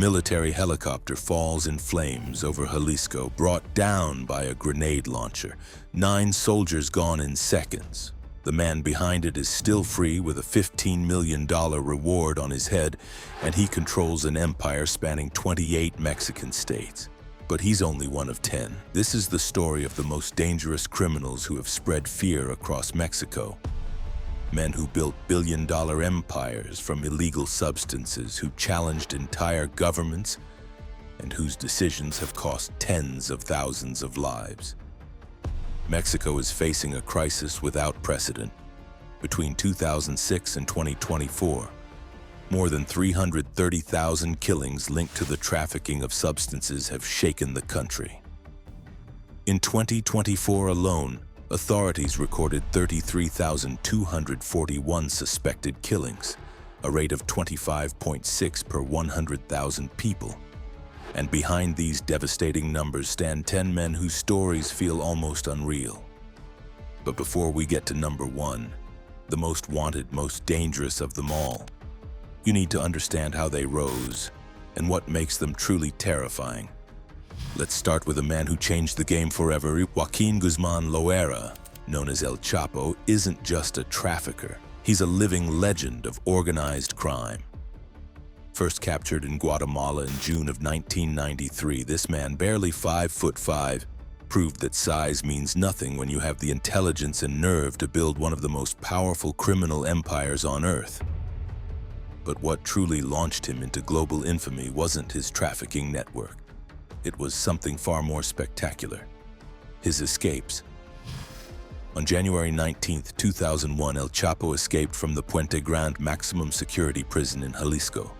military helicopter falls in flames over Jalisco, brought down by a grenade launcher. 9 soldiers gone in seconds. The man behind it is still free with a $15 million reward on his head, and he controls an empire spanning 28 Mexican states. But he's only one of 10. This is the story of the most dangerous criminals who have spread fear across Mexico. Men who built billion-dollar empires from illegal substances, who challenged entire governments, and whose decisions have cost tens of thousands of lives. Mexico is facing a crisis without precedent. Between 2006 and 2024, more than 330,000 killings linked to the trafficking of substances have shaken the country. In 2024 alone, authorities recorded 33,241 suspected killings, a rate of 25.6 per 100,000 people. And behind these devastating numbers stand 10 men whose stories feel almost unreal. But before we get to number 1, the most wanted, most dangerous of them all, you need to understand how they rose and what makes them truly terrifying. Let's start with a man who changed the game forever. Joaquín Guzmán Loera, known as El Chapo, isn't just a trafficker. He's a living legend of organized crime. First captured in Guatemala in June of 1993, this man, barely 5'5", proved that size means nothing when you have the intelligence and nerve to build one of the most powerful criminal empires on Earth. But what truly launched him into global infamy wasn't his trafficking network. It was something far more spectacular: his escapes. On January 19, 2001, El Chapo escaped from the Puente Grande maximum security prison in Jalisco.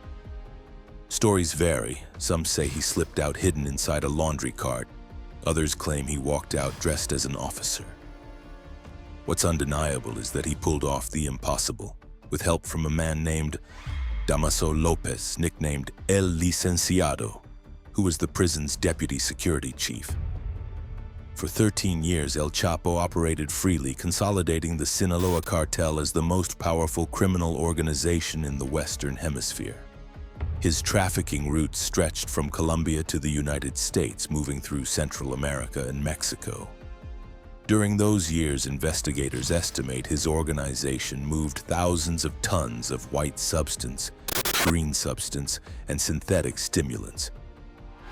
Stories vary. Some say he slipped out hidden inside a laundry cart. Others claim he walked out dressed as an officer. What's undeniable is that he pulled off the impossible, with help from a man named Damaso Lopez, nicknamed El Licenciado, who was the prison's deputy security chief. For 13 years, El Chapo operated freely, consolidating the Sinaloa Cartel as the most powerful criminal organization in the Western Hemisphere. His trafficking routes stretched from Colombia to the United States, moving through Central America and Mexico. During those years, investigators estimate his organization moved thousands of tons of white substance, green substance, and synthetic stimulants,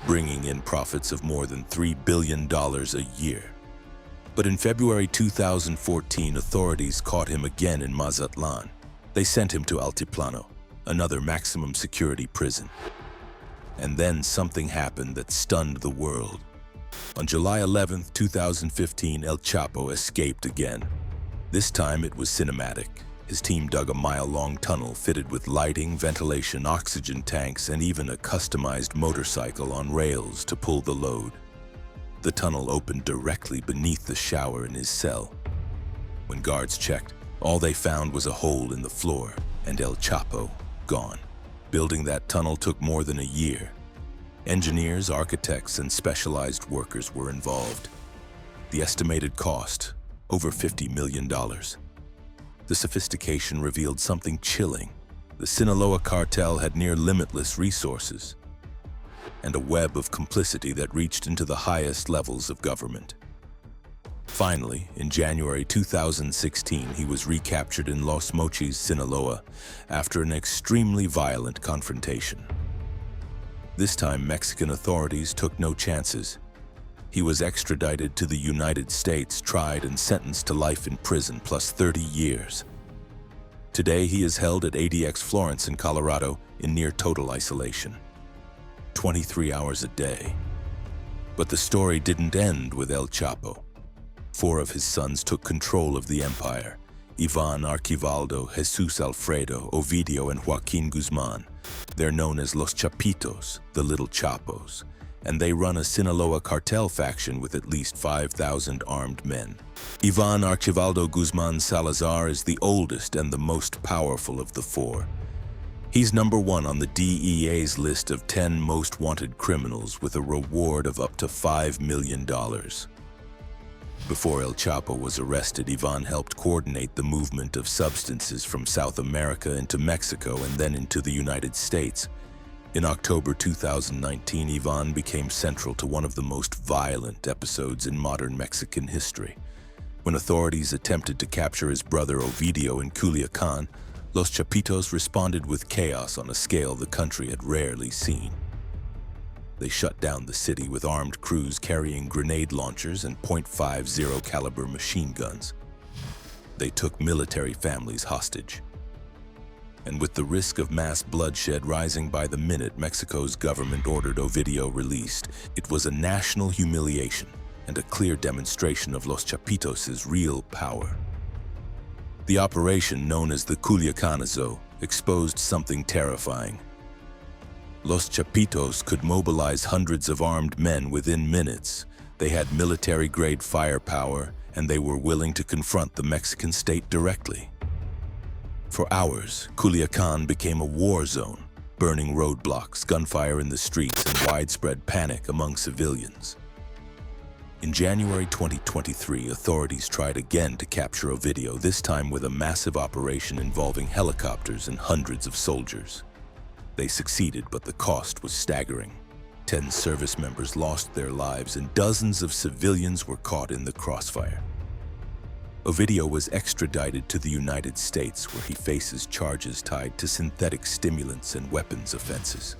bringing in profits of more than $3 billion a year. But in February 2014, authorities caught him again in Mazatlan. They sent him to Altiplano, another maximum security prison. And then something happened that stunned the world. On July 11, 2015, El Chapo escaped again. This time it was cinematic. His team dug a mile-long tunnel fitted with lighting, ventilation, oxygen tanks, and even a customized motorcycle on rails to pull the load. The tunnel opened directly beneath the shower in his cell. When guards checked, all they found was a hole in the floor, and El Chapo gone. Building that tunnel took more than a year. Engineers, architects, and specialized workers were involved. The estimated cost, over $50 million. The sophistication revealed something chilling. The Sinaloa Cartel had near limitless resources and a web of complicity that reached into the highest levels of government. Finally, in January 2016, he was recaptured in Los Mochis, Sinaloa, after an extremely violent confrontation. This time, Mexican authorities took no chances. He was extradited to the United States, tried and sentenced to life in prison plus 30 years. Today, he is held at ADX Florence in Colorado in near total isolation, 23 hours a day. But the story didn't end with El Chapo. 4 of his sons took control of the empire: Ivan, Archivaldo, Jesus Alfredo, Ovidio, and Joaquín Guzmán. They're known as Los Chapitos, the Little Chapos, and they run a Sinaloa Cartel faction with at least 5,000 armed men. Ivan Archivaldo Guzmán Salazar is the oldest and the most powerful of the 4. He's number 1 on the DEA's list of 10 most wanted criminals with a reward of up to $5 million. Before El Chapo was arrested, Ivan helped coordinate the movement of substances from South America into Mexico and then into the United States. In October 2019, Ivan became central to one of the most violent episodes in modern Mexican history. When authorities attempted to capture his brother Ovidio in Culiacan, Los Chapitos responded with chaos on a scale the country had rarely seen. They shut down the city with armed crews carrying grenade launchers and .50 caliber machine guns. They took military families hostage. And with the risk of mass bloodshed rising by the minute Mexico's government ordered Ovidio released, it was a national humiliation and a clear demonstration of Los Chapitos' real power. The operation, known as the Culiacanazo, exposed something terrifying. Los Chapitos could mobilize hundreds of armed men within minutes. They had military-grade firepower, and they were willing to confront the Mexican state directly. For hours, Culiacan became a war zone, burning roadblocks, gunfire in the streets, and widespread panic among civilians. In January 2023, authorities tried again to capture Ovidio, this time with a massive operation involving helicopters and hundreds of soldiers. They succeeded, but the cost was staggering. 10 service members lost their lives, and dozens of civilians were caught in the crossfire. Ovidio was extradited to the United States, where he faces charges tied to synthetic stimulants and weapons offenses.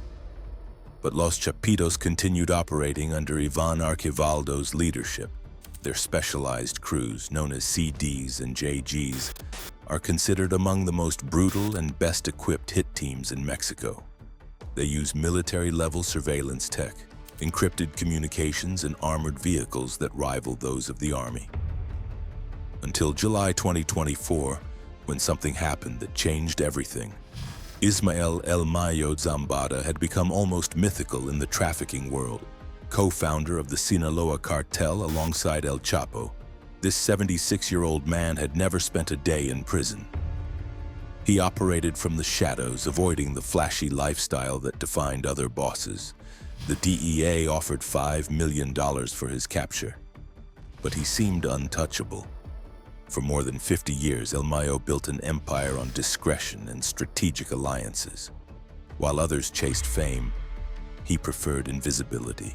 But Los Chapitos continued operating under Ivan Archivaldo's leadership. Their specialized crews, known as CDs and JGs, are considered among the most brutal and best-equipped hit teams in Mexico. They use military-level surveillance tech, encrypted communications, and armored vehicles that rival those of the Army. Until July 2024, when something happened that changed everything. Ismael El Mayo Zambada had become almost mythical in the trafficking world. Co-founder of the Sinaloa Cartel alongside El Chapo, this 76-year-old man had never spent a day in prison. He operated from the shadows, avoiding the flashy lifestyle that defined other bosses. The DEA offered $5 million for his capture, but he seemed untouchable. For more than 50 years, El Mayo built an empire on discretion and strategic alliances. While others chased fame, he preferred invisibility.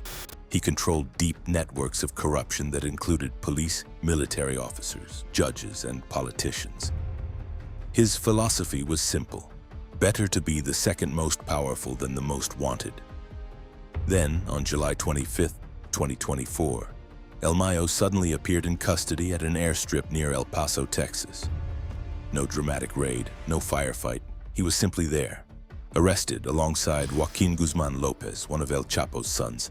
He controlled deep networks of corruption that included police, military officers, judges, and politicians. His philosophy was simple: better to be the second most powerful than the most wanted. Then, on July 25, 2024, El Mayo suddenly appeared in custody at an airstrip near El Paso, Texas. No dramatic raid, no firefight. He was simply there, arrested alongside Joaquín Guzmán López, one of El Chapo's sons.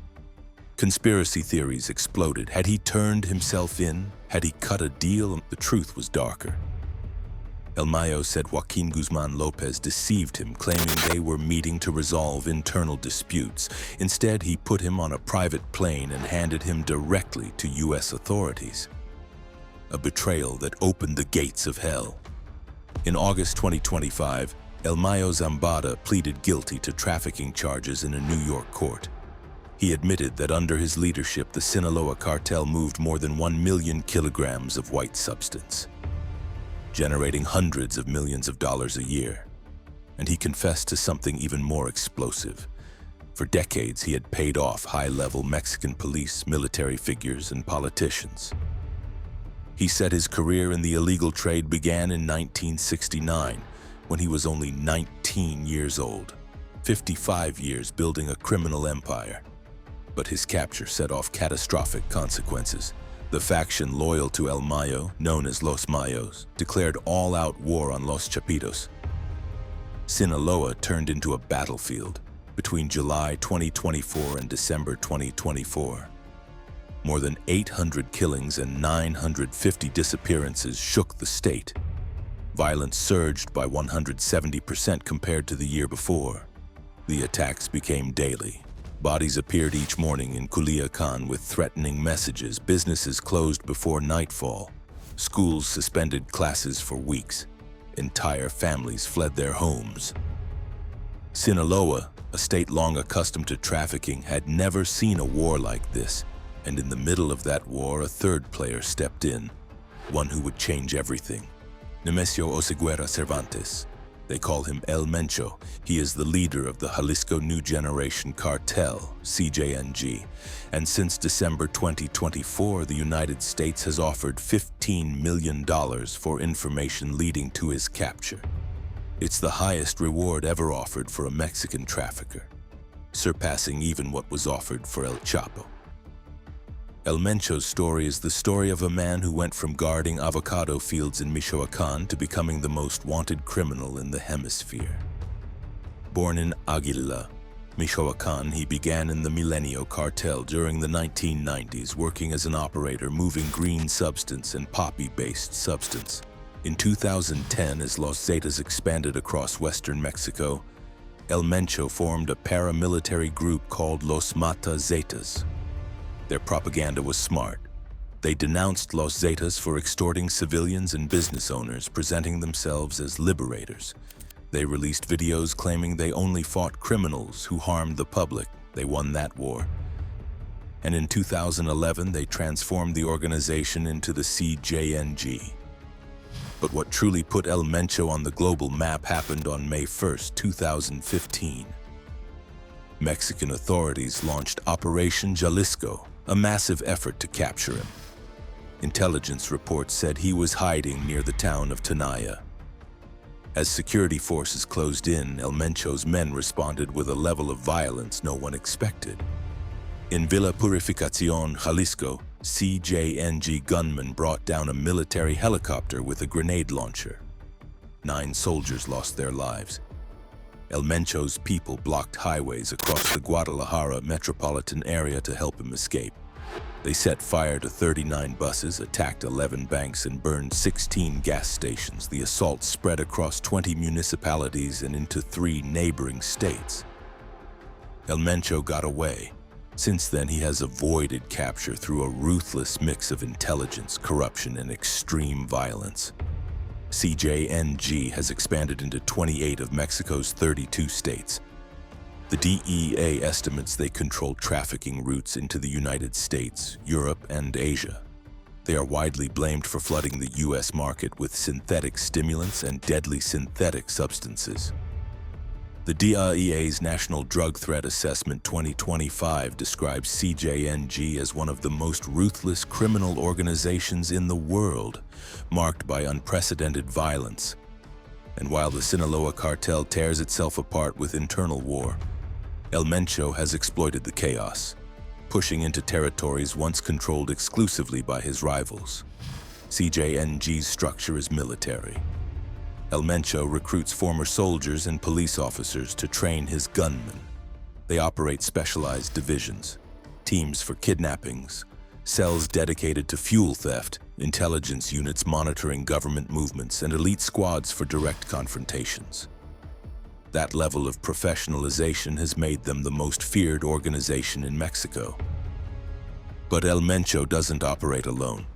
Conspiracy theories exploded. Had he turned himself in? Had he cut a deal? The truth was darker. El Mayo said Joaquín Guzmán López deceived him, claiming they were meeting to resolve internal disputes. Instead, he put him on a private plane and handed him directly to U.S. authorities. A betrayal that opened the gates of hell. In August 2025, El Mayo Zambada pleaded guilty to trafficking charges in a New York court. He admitted that under his leadership, the Sinaloa Cartel moved more than 1 million kilograms of white substance, generating hundreds of millions of dollars a year. And he confessed to something even more explosive. For decades, he had paid off high-level Mexican police, military figures, and politicians. He said his career in the illegal trade began in 1969, when he was only 19 years old, 55 years building a criminal empire. But his capture set off catastrophic consequences. The faction loyal to El Mayo, known as Los Mayos, declared all-out war on Los Chapitos. Sinaloa turned into a battlefield between July 2024 and December 2024. More than 800 killings and 950 disappearances shook the state. Violence surged by 170% compared to the year before. The attacks became daily. Bodies appeared each morning in Culiacan with threatening messages. Businesses closed before nightfall. Schools suspended classes for weeks. Entire families fled their homes. Sinaloa, a state long accustomed to trafficking, had never seen a war like this. And in the middle of that war, a third player stepped in, one who would change everything. Nemesio Oseguera Cervantes. They call him El Mencho. He is the leader of the Jalisco New Generation Cartel, CJNG, and since December 2024, the United States has offered $15 million for information leading to his capture. It's the highest reward ever offered for a Mexican trafficker, surpassing even what was offered for El Chapo. El Mencho's story is the story of a man who went from guarding avocado fields in Michoacán to becoming the most wanted criminal in the hemisphere. Born in Aguila, Michoacán, he began in the Nemesio Cartel during the 1990s, working as an operator moving green substance and poppy-based substance. In 2010, as Los Zetas expanded across western Mexico, El Mencho formed a paramilitary group called Los Zetas. Their propaganda was smart. They denounced Los Zetas for extorting civilians and business owners, presenting themselves as liberators. They released videos claiming they only fought criminals who harmed the public. They won that war. And in 2011, they transformed the organization into the CJNG. But what truly put El Mencho on the global map happened on May 1st, 2015. Mexican authorities launched Operation Jalisco, a massive effort to capture him. Intelligence reports said he was hiding near the town of Tenaya. As security forces closed in, El Mencho's men responded with a level of violence no one expected. In Villa Purificacion, Jalisco, CJNG gunmen brought down a military helicopter with a grenade launcher. 9 soldiers lost their lives. El Mencho's people blocked highways across the Guadalajara metropolitan area to help him escape. They set fire to 39 buses, attacked 11 banks, and burned 16 gas stations. The assault spread across 20 municipalities and into 3 neighboring states. El Mencho got away. Since then, he has avoided capture through a ruthless mix of intelligence, corruption, and extreme violence. CJNG has expanded into 28 of Mexico's 32 states. The DEA estimates they control trafficking routes into the United States, Europe, and Asia. They are widely blamed for flooding the U.S. market with synthetic stimulants and deadly synthetic substances. The DEA's National Drug Threat Assessment 2025 describes CJNG as one of the most ruthless criminal organizations in the world, marked by unprecedented violence. And while the Sinaloa Cartel tears itself apart with internal war, El Mencho has exploited the chaos, pushing into territories once controlled exclusively by his rivals. CJNG's structure is military. El Mencho recruits former soldiers and police officers to train his gunmen. They operate specialized divisions, teams for kidnappings, cells dedicated to fuel theft, intelligence units monitoring government movements, and elite squads for direct confrontations. That level of professionalization has made them the most feared organization in Mexico. But El Mencho doesn't operate alone.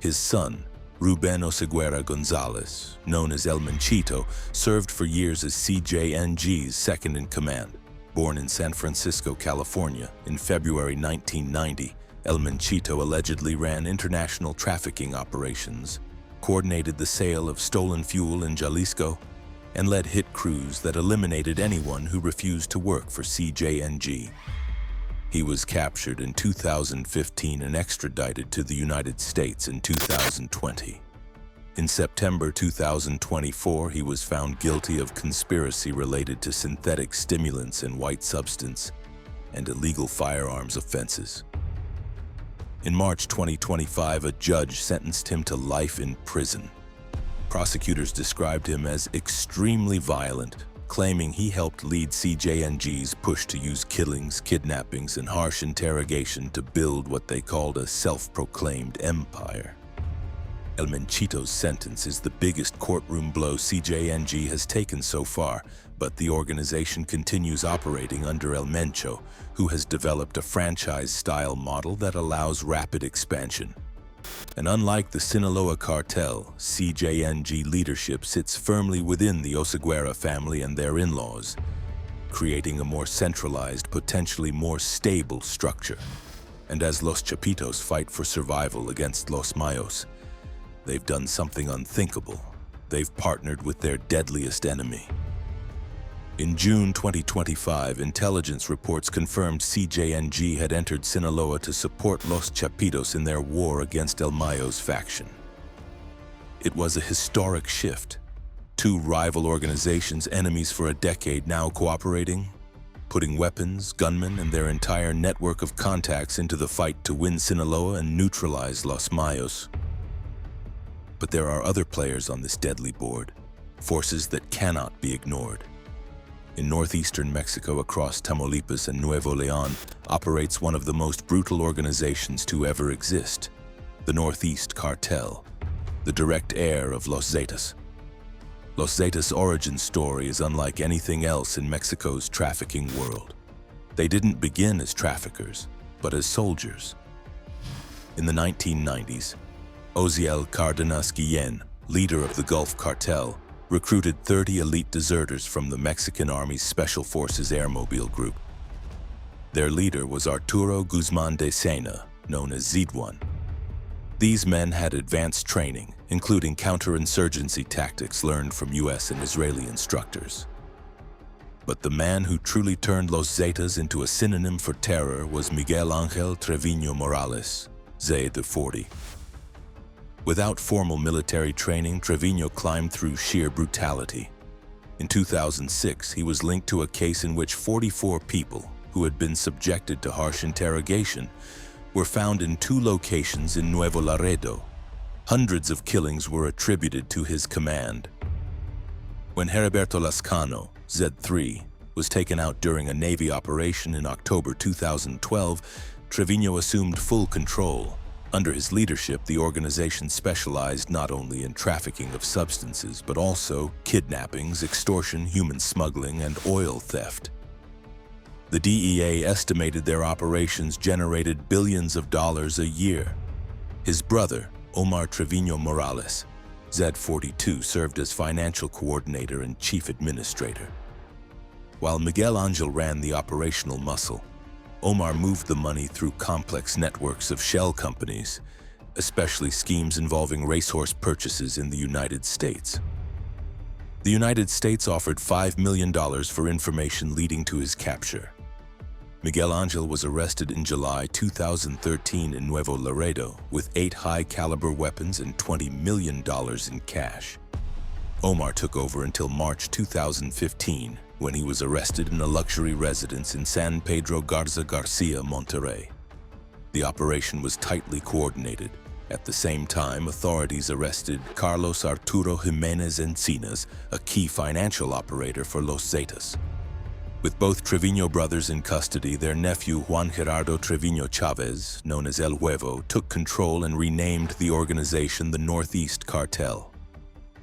His son, Ruben Oseguera Gonzalez, known as El Menchito, served for years as CJNG's second-in-command. Born in San Francisco, California, in February 1990, El Menchito allegedly ran international trafficking operations, coordinated the sale of stolen fuel in Jalisco, and led hit crews that eliminated anyone who refused to work for CJNG. He was captured in 2015 and extradited to the United States in 2020. In September 2024, he was found guilty of conspiracy related to synthetic stimulants and white substance and illegal firearms offenses. In March 2025, a judge sentenced him to life in prison. Prosecutors described him as extremely violent, claiming he helped lead CJNG's push to use killings, kidnappings, and harsh interrogation to build what they called a self-proclaimed empire. El Menchito's sentence is the biggest courtroom blow CJNG has taken so far, but the organization continues operating under El Mencho, who has developed a franchise-style model that allows rapid expansion. And unlike the Sinaloa Cartel, CJNG leadership sits firmly within the Oseguera family and their in-laws, creating a more centralized, potentially more stable structure. And as Los Chapitos fight for survival against Los Mayos, they've done something unthinkable. they've partnered with their deadliest enemy. In June 2025, intelligence reports confirmed CJNG had entered Sinaloa to support Los Chapitos in their war against El Mayo's faction. It was a historic shift. Two rival organizations, enemies for a decade, now cooperating, putting weapons, gunmen, and their entire network of contacts into the fight to win Sinaloa and neutralize Los Mayos. But there are other players on this deadly board, forces that cannot be ignored. In northeastern Mexico, across Tamaulipas and Nuevo León, operates one of the most brutal organizations to ever exist, the Northeast Cartel, the direct heir of Los Zetas. Los Zetas' origin story is unlike anything else in Mexico's trafficking world. They didn't begin as traffickers, but as soldiers. In the 1990s, Osiel Cardenas Guillen, leader of the Gulf Cartel, recruited 30 elite deserters from the Mexican Army's Special Forces Airmobile Group. Their leader was Arturo Guzmán de Sena, known as Zidwan. These men had advanced training, including counterinsurgency tactics learned from US and Israeli instructors. But the man who truly turned Los Zetas into a synonym for terror was Miguel Ángel Treviño Morales, Z40. Without formal military training, Treviño climbed through sheer brutality. In 2006, he was linked to a case in which 44 people, who had been subjected to harsh interrogation, were found in 2 locations in Nuevo Laredo. Hundreds of killings were attributed to his command. When Heriberto Lascano, Z3, was taken out during a Navy operation in October 2012, Treviño assumed full control. Under his leadership, the organization specialized not only in trafficking of substances, but also kidnappings, extortion, human smuggling, and oil theft. The DEA estimated their operations generated billions of dollars a year. His brother, Omar Treviño Morales, Z42, served as financial coordinator and chief administrator. While Miguel Ángel ran the operational muscle, Omar moved the money through complex networks of shell companies, especially schemes involving racehorse purchases in the United States. The United States offered $5 million for information leading to his capture. Miguel Ángel was arrested in July 2013 in Nuevo Laredo with 8 high-caliber weapons and $20 million in cash. Omar took over until March 2015, when he was arrested in a luxury residence in San Pedro Garza Garcia, Monterrey. The operation was tightly coordinated. At the same time, authorities arrested Carlos Arturo Jimenez Encinas, a key financial operator for Los Zetas. With both Treviño brothers in custody, their nephew Juan Gerardo Treviño Chavez, known as El Huevo, took control and renamed the organization the Northeast Cartel.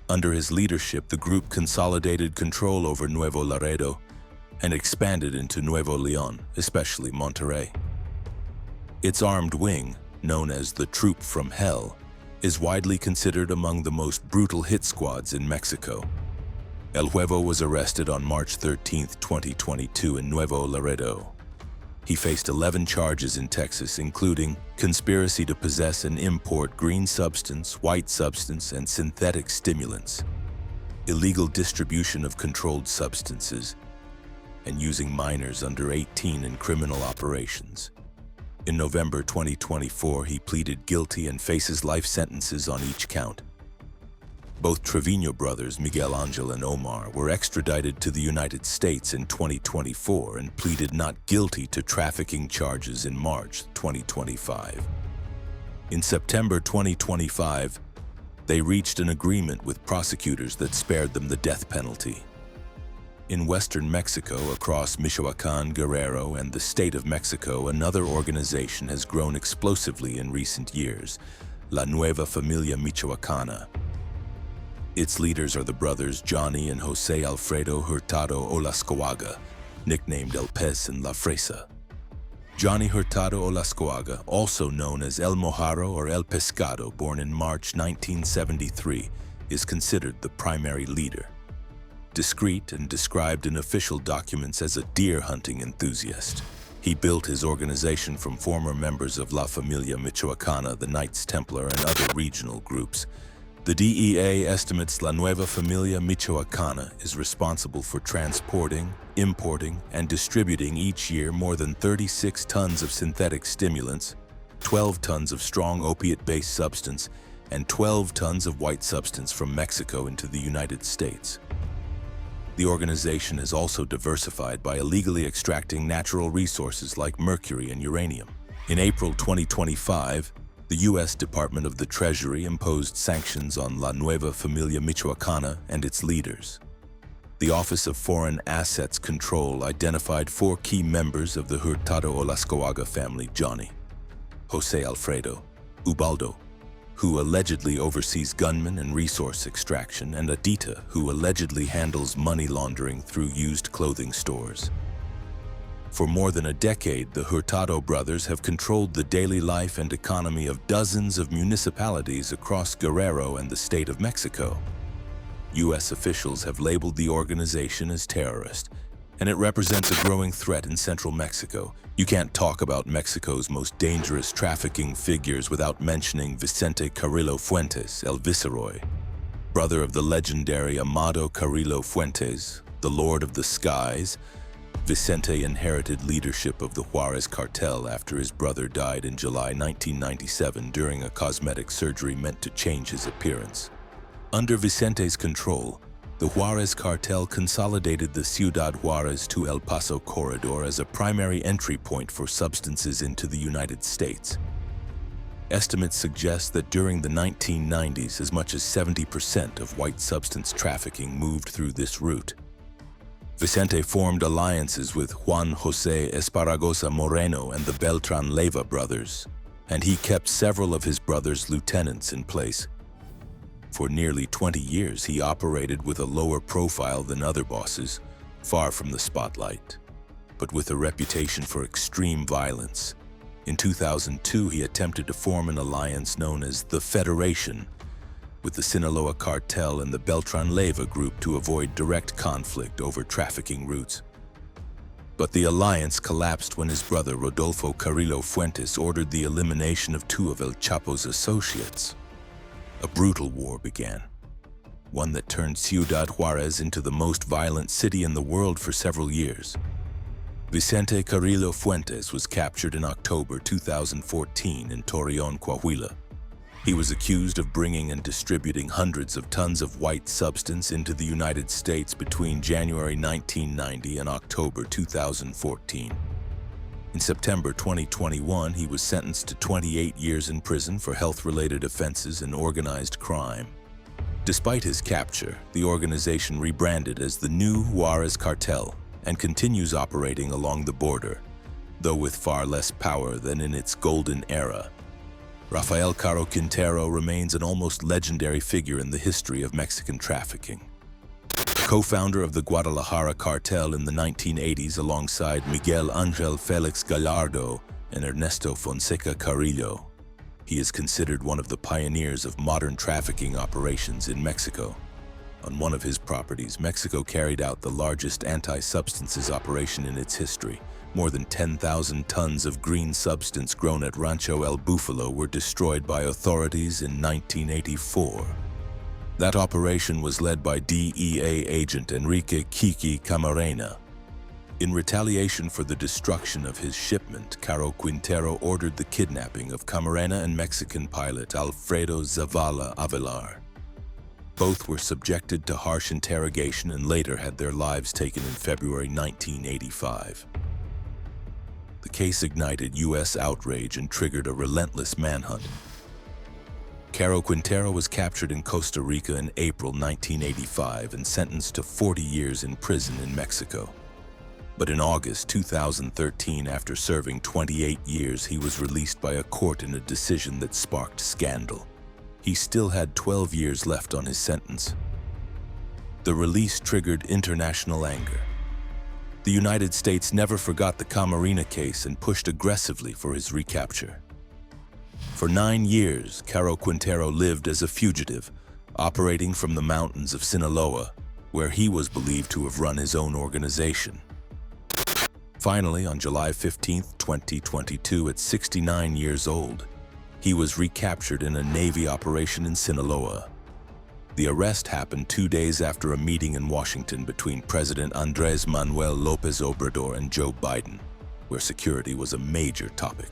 Under his leadership, the group consolidated control over Nuevo Laredo and expanded into Nuevo León, especially Monterrey. Its armed wing, known as the Troop from Hell, is widely considered among the most brutal hit squads in Mexico. El Huevo was arrested on March 13, 2022 in Nuevo Laredo. He faced 11 charges in Texas, including conspiracy to possess and import green substance, white substance, and synthetic stimulants, illegal distribution of controlled substances, and using minors under 18 in criminal operations. In November 2024, he pleaded guilty and faces life sentences on each count. Both Treviño brothers, Miguel Ángel and Omar, were extradited to the United States in 2024 and pleaded not guilty to trafficking charges in March 2025. In September 2025, they reached an agreement with prosecutors that spared them the death penalty. In western Mexico, across Michoacán, Guerrero, and the state of Mexico, another organization has grown explosively in recent years, La Nueva Familia Michoacana. Its leaders are the brothers Johnny and José Alfredo Hurtado Olascoaga, nicknamed El Pez and La Fresa. Johnny Hurtado Olascoaga, also known as El Mojaro or El Pescado, born in March 1973, is considered the primary leader. Discreet and described in official documents as a deer hunting enthusiast, he built his organization from former members of La Familia Michoacana, the Knights Templar, and other regional groups, The DEA estimates La Nueva Familia Michoacana is responsible for transporting, importing, and distributing each year more than 36 tons of synthetic stimulants, 12 tons of strong opiate-based substance, and 12 tons of white substance from Mexico into the United States. The organization is also diversified by illegally extracting natural resources like mercury and uranium. In April 2025, the U.S. Department of the Treasury imposed sanctions on La Nueva Familia Michoacana and its leaders. The Office of Foreign Assets Control identified 4 key members of the Hurtado Olascoaga family: Johnny, Jose Alfredo, Ubaldo, who allegedly oversees gunmen and resource extraction, and Adita, who allegedly handles money laundering through used clothing stores. For more than a decade, the Hurtado brothers have controlled the daily life and economy of dozens of municipalities across Guerrero and the state of Mexico. U.S. officials have labeled the organization as terrorist, and it represents a growing threat in central Mexico. You can't talk about Mexico's most dangerous trafficking figures without mentioning Vicente Carrillo Fuentes, El Viceroy, brother of the legendary Amado Carrillo Fuentes, the Lord of the Skies. Vicente inherited leadership of the Juarez cartel after his brother died in July 1997 during a cosmetic surgery meant to change his appearance. Under Vicente's control, the Juarez cartel consolidated the Ciudad Juarez to El Paso corridor as a primary entry point for substances into the United States. Estimates suggest that during the 1990s, as much as 70% of white substance trafficking moved through this route. Vicente formed alliances with Juan José Esparragosa Moreno and the Beltran Leyva brothers, and he kept several of his brothers' lieutenants in place. For nearly 20 years, he operated with a lower profile than other bosses, far from the spotlight, but with a reputation for extreme violence. In 2002, he attempted to form an alliance known as the Federation with the Sinaloa Cartel and the Beltran Leyva group to avoid direct conflict over trafficking routes. But the alliance collapsed when his brother Rodolfo Carrillo Fuentes ordered the elimination of 2 of El Chapo's associates. A brutal war began, one that turned Ciudad Juarez into the most violent city in the world for several years. Vicente Carrillo Fuentes was captured in October 2014 in Torreon, Coahuila. He was accused of bringing and distributing hundreds of tons of white substance into the United States between January 1990 and October 2014. In September 2021, he was sentenced to 28 years in prison for health-related offenses and organized crime. Despite his capture, the organization rebranded as the New Juarez Cartel and continues operating along the border, though with far less power than in its golden era. Rafael Caro Quintero remains an almost legendary figure in the history of Mexican trafficking. Co-founder of the Guadalajara cartel in the 1980s alongside Miguel Ángel Félix Gallardo and Ernesto Fonseca Carrillo, he is considered one of the pioneers of modern trafficking operations in Mexico. On one of his properties, Mexico carried out the largest anti-substances operation in its history. More than 10,000 tons of green substance grown at Rancho El Búfalo were destroyed by authorities in 1984. That operation was led by DEA agent Enrique Kiki Camarena. In retaliation for the destruction of his shipment, Caro Quintero ordered the kidnapping of Camarena and Mexican pilot Alfredo Zavala Avelar. Both were subjected to harsh interrogation and later had their lives taken in February 1985. The case ignited U.S. outrage and triggered a relentless manhunt. Caro Quintero was captured in Costa Rica in April 1985 and sentenced to 40 years in prison in Mexico. But in August 2013, after serving 28 years, he was released by a court in a decision that sparked scandal. He still had 12 years left on his sentence. The release triggered international anger. The United States never forgot the Camarena case and pushed aggressively for his recapture. For 9 years, Caro Quintero lived as a fugitive, operating from the mountains of Sinaloa, where he was believed to have run his own organization. Finally, on July 15, 2022, at 69 years old, he was recaptured in a Navy operation in Sinaloa. The arrest happened 2 days after a meeting in Washington between President Andrés Manuel López Obrador and Joe Biden, where security was a major topic.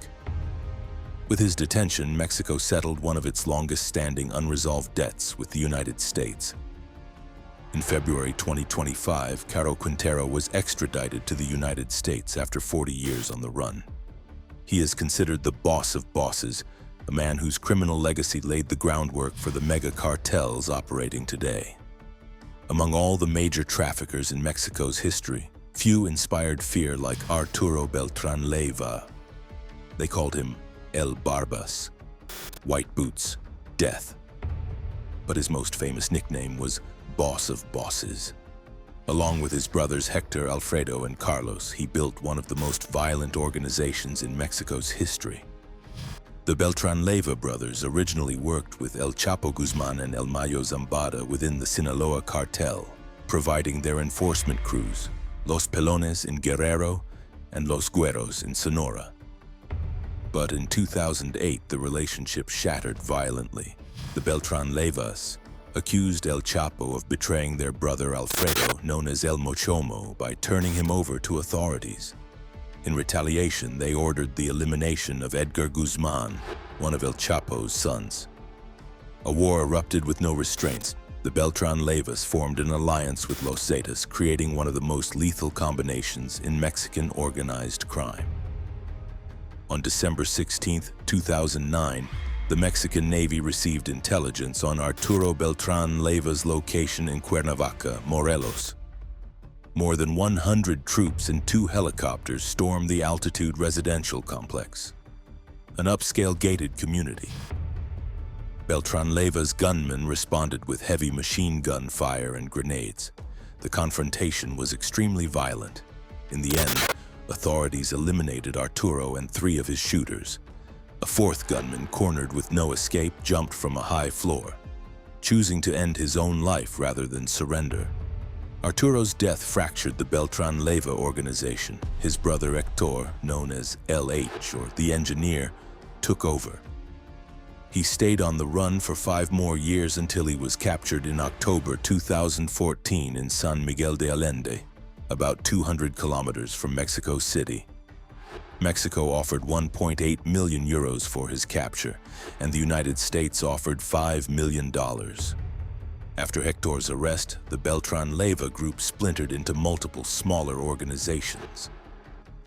With his detention, Mexico settled one of its longest-standing unresolved debts with the United States. In February 2025, Caro Quintero was extradited to the United States after 40 years on the run. He is considered the boss of bosses, a man whose criminal legacy laid the groundwork for the mega cartels operating today. Among all the major traffickers in Mexico's history, few inspired fear like Arturo Beltran Leyva. They called him El Barbas, White Boots, Death. But his most famous nickname was Boss of Bosses. Along with his brothers Hector, Alfredo, and Carlos, he built one of the most violent organizations in Mexico's history. The Beltran Leyva brothers originally worked with El Chapo Guzmán and El Mayo Zambada within the Sinaloa Cartel, providing their enforcement crews, Los Pelones in Guerrero and Los Güeros in Sonora. But in 2008, the relationship shattered violently. The Beltran Leyvas accused El Chapo of betraying their brother Alfredo, known as El Mochomo, by turning him over to authorities. In retaliation, they ordered the elimination of Edgar Guzmán, one of El Chapo's sons. A war erupted with no restraints. The Beltran Leyvas formed an alliance with Los Zetas, creating one of the most lethal combinations in Mexican organized crime. On December 16, 2009, the Mexican Navy received intelligence on Arturo Beltran Leyva's location in Cuernavaca, Morelos. More than 100 troops and 2 helicopters stormed the altitude residential complex, an upscale gated community. Beltran Leyva's gunmen responded with heavy machine gun fire and grenades. The confrontation was extremely violent. In the end, authorities eliminated Arturo and 3 of his shooters. A 4th gunman, cornered with no escape, jumped from a high floor, choosing to end his own life rather than surrender. Arturo's death fractured the Beltran Leyva organization. His brother Hector, known as LH, or the Engineer, took over. He stayed on the run for 5 more years until he was captured in October 2014 in San Miguel de Allende, about 200 kilometers from Mexico City. Mexico offered 1.8 million euros for his capture, and the United States offered $5 million. After Hector's arrest, the Beltran Leyva group splintered into multiple smaller organizations.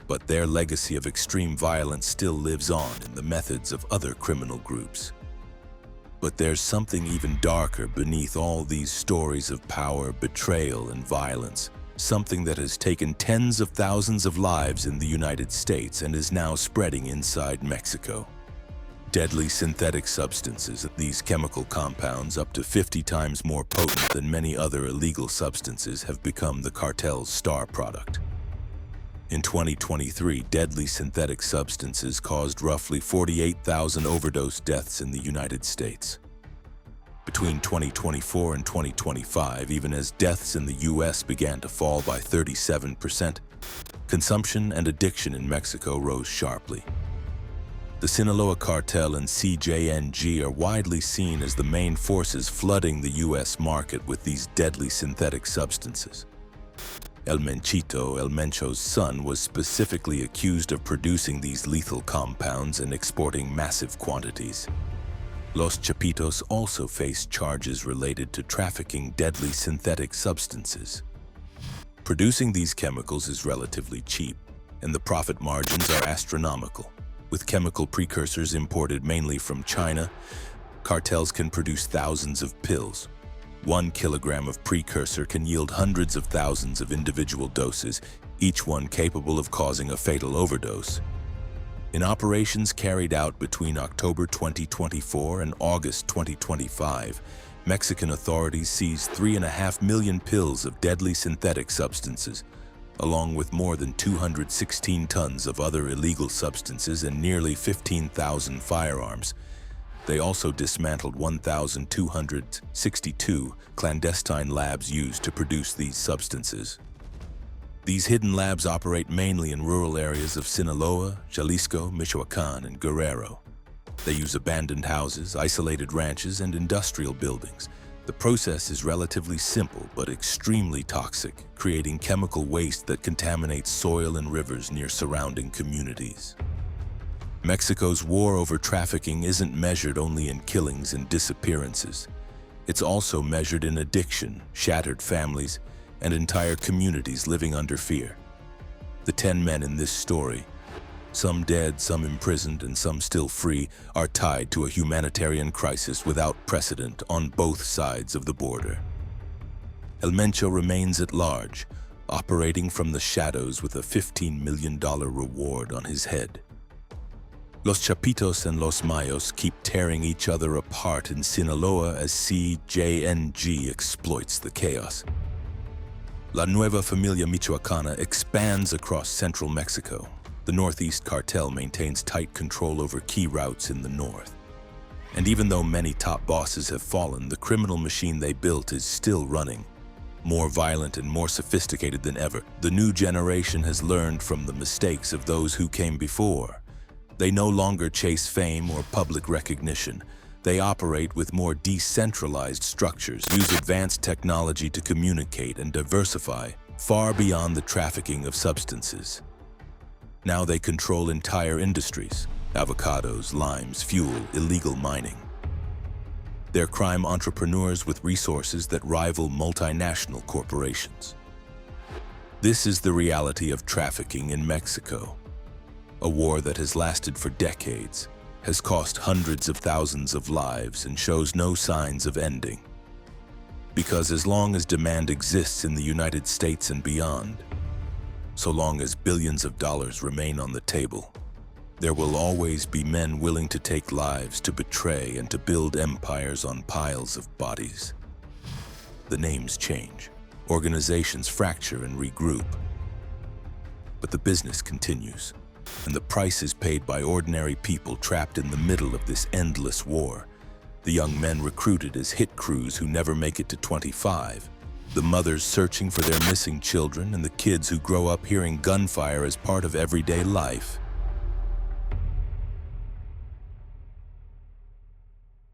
But their legacy of extreme violence still lives on in the methods of other criminal groups. But there's something even darker beneath all these stories of power, betrayal, and violence. Something that has taken tens of thousands of lives in the United States and is now spreading inside Mexico. Deadly synthetic substances, these chemical compounds up to 50 times more potent than many other illegal substances, have become the cartel's star product. In 2023, deadly synthetic substances caused roughly 48,000 overdose deaths in the United States. Between 2024 and 2025, even as deaths in the U.S. began to fall by 37%, consumption and addiction in Mexico rose sharply. The Sinaloa Cartel and CJNG are widely seen as the main forces flooding the U.S. market with these deadly synthetic substances. El Mencho's son, was specifically accused of producing these lethal compounds and exporting massive quantities. Los Chapitos also faced charges related to trafficking deadly synthetic substances. Producing these chemicals is relatively cheap, and the profit margins are astronomical. With chemical precursors imported mainly from China, cartels can produce thousands of pills. 1 kilogram of precursor can yield hundreds of thousands of individual doses, each one capable of causing a fatal overdose. In operations carried out between October 2024 and August 2025, Mexican authorities seized 3.5 million pills of deadly synthetic substances, along with more than 216 tons of other illegal substances and nearly 15,000 firearms. They also dismantled 1,262 clandestine labs used to produce these substances. These hidden labs operate mainly in rural areas of Sinaloa, Jalisco, Michoacán, and Guerrero. They use abandoned houses, isolated ranches, and industrial buildings. The process is relatively simple but extremely toxic, creating chemical waste that contaminates soil and rivers near surrounding communities. Mexico's war over trafficking isn't measured only in killings and disappearances. It's also measured in addiction, shattered families, and entire communities living under fear. The 10 men in this story, some dead, some imprisoned, and some still free, are tied to a humanitarian crisis without precedent on both sides of the border. El Mencho remains at large, operating from the shadows with a $15 million reward on his head. Los Chapitos and Los Mayos keep tearing each other apart in Sinaloa as CJNG exploits the chaos. La Nueva Familia Michoacana expands across central Mexico. The Northeast Cartel maintains tight control over key routes in the north. And even though many top bosses have fallen, the criminal machine they built is still running. More violent and more sophisticated than ever, the new generation has learned from the mistakes of those who came before. They no longer chase fame or public recognition. They operate with more decentralized structures, use advanced technology to communicate and diversify far beyond the trafficking of substances. Now they control entire industries: avocados, limes, fuel, illegal mining. They're crime entrepreneurs with resources that rival multinational corporations. This is the reality of trafficking in Mexico. A war that has lasted for decades, has cost hundreds of thousands of lives, and shows no signs of ending. Because as long as demand exists in the United States and beyond, so long as billions of dollars remain on the table, there will always be men willing to take lives, to betray, and to build empires on piles of bodies. The names change, organizations fracture and regroup. But the business continues, and the price is paid by ordinary people trapped in the middle of this endless war. The young men recruited as hit crews who never make it to 25, the mothers searching for their missing children, and the kids who grow up hearing gunfire as part of everyday life.